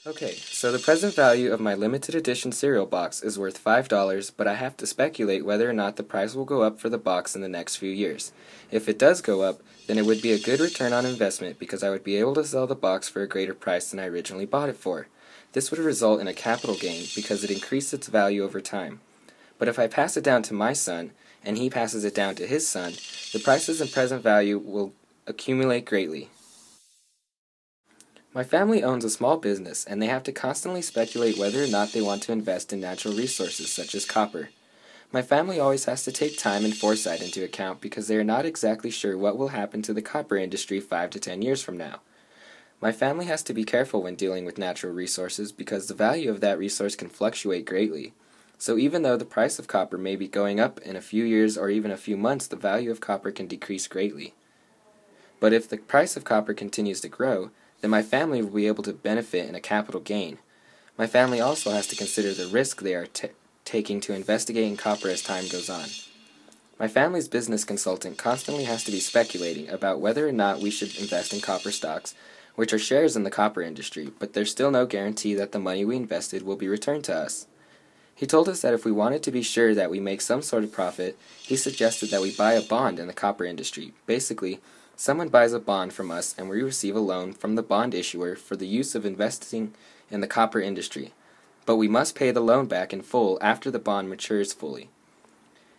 Okay, so the present value of my limited edition cereal box is worth $5, but I have to speculate whether or not the price will go up for the box in the next few years. If it does go up, then it would be a good return on investment because I would be able to sell the box for a greater price than I originally bought it for. This would result in a capital gain because it increased its value over time. But if I pass it down to my son, and he passes it down to his son, the prices and present value will accumulate greatly. My family owns a small business, and they have to constantly speculate whether or not they want to invest in natural resources such as copper. My family always has to take time and foresight into account because they are not exactly sure what will happen to the copper industry 5 to 10 years from now. My family has to be careful when dealing with natural resources because the value of that resource can fluctuate greatly. So even though the price of copper may be going up in a few years or even a few months, the value of copper can decrease greatly. But if the price of copper continues to grow, then my family will be able to benefit in a capital gain. My family also has to consider the risk they are taking to investigating copper as time goes on. My family's business consultant constantly has to be speculating about whether or not we should invest in copper stocks, which are shares in the copper industry, but there's still no guarantee that the money we invested will be returned to us. He told us that if we wanted to be sure that we make some sort of profit, he suggested that we buy a bond in the copper industry. Basically, someone buys a bond from us and we receive a loan from the bond issuer for the use of investing in the copper industry, but we must pay the loan back in full after the bond matures fully.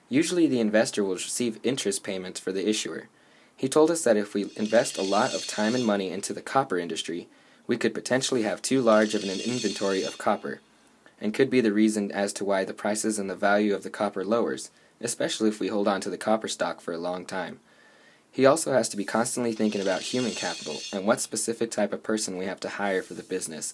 Usually the investor will receive interest payments for the issuer. He told us that if we invest a lot of time and money into the copper industry, we could potentially have too large of an inventory of copper, and could be the reason as to why the prices and the value of the copper lowers, especially if we hold on to the copper stock for a long time. He also has to be constantly thinking about human capital and what specific type of person we have to hire for the business.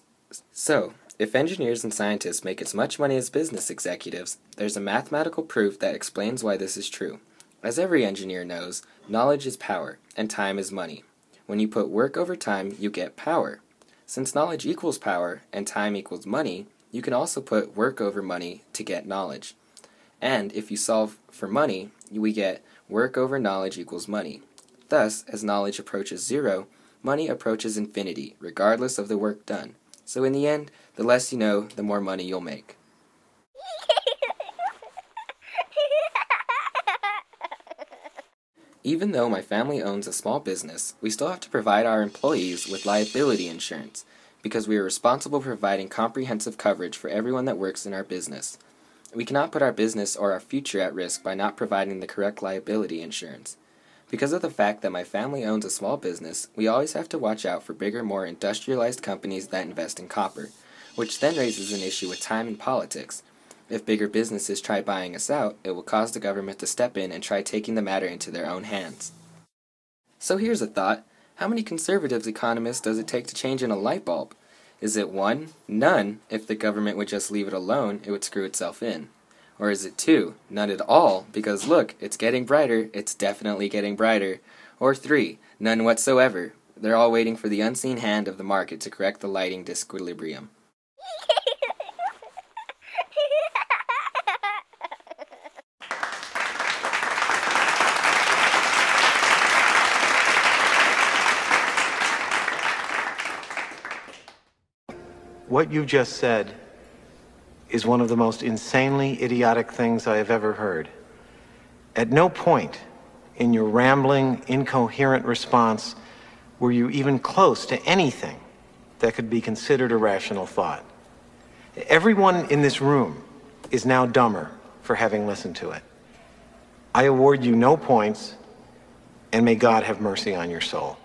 So, if engineers and scientists make as much money as business executives, there's a mathematical proof that explains why this is true. As every engineer knows, knowledge is power, and time is money. When you put work over time, you get power. Since knowledge equals power, and time equals money, you can also put work over money to get knowledge. And if you solve for money, we get work over knowledge equals money. Thus, as knowledge approaches zero, money approaches infinity, regardless of the work done. So in the end, the less you know, the more money you'll make. Even though my family owns a small business, we still have to provide our employees with liability insurance, because we are responsible for providing comprehensive coverage for everyone that works in our business. We cannot put our business or our future at risk by not providing the correct liability insurance. Because of the fact that my family owns a small business, we always have to watch out for bigger, more industrialized companies that invest in copper, which then raises an issue with time and politics. If bigger businesses try buying us out, it will cause the government to step in and try taking the matter into their own hands. So here's a thought. How many conservative economists does it take to change in a light bulb? Is it 1? None. If the government would just leave it alone, it would screw itself in. Or is it 2? None at all, because look, it's getting brighter, it's definitely getting brighter. Or 3? None whatsoever. They're all waiting for the unseen hand of the market to correct the lighting disequilibrium. What you just said is one of the most insanely idiotic things I have ever heard. At no point in your rambling, incoherent response were you even close to anything that could be considered a rational thought. Everyone in this room is now dumber for having listened to it. I award you no points, and may God have mercy on your soul.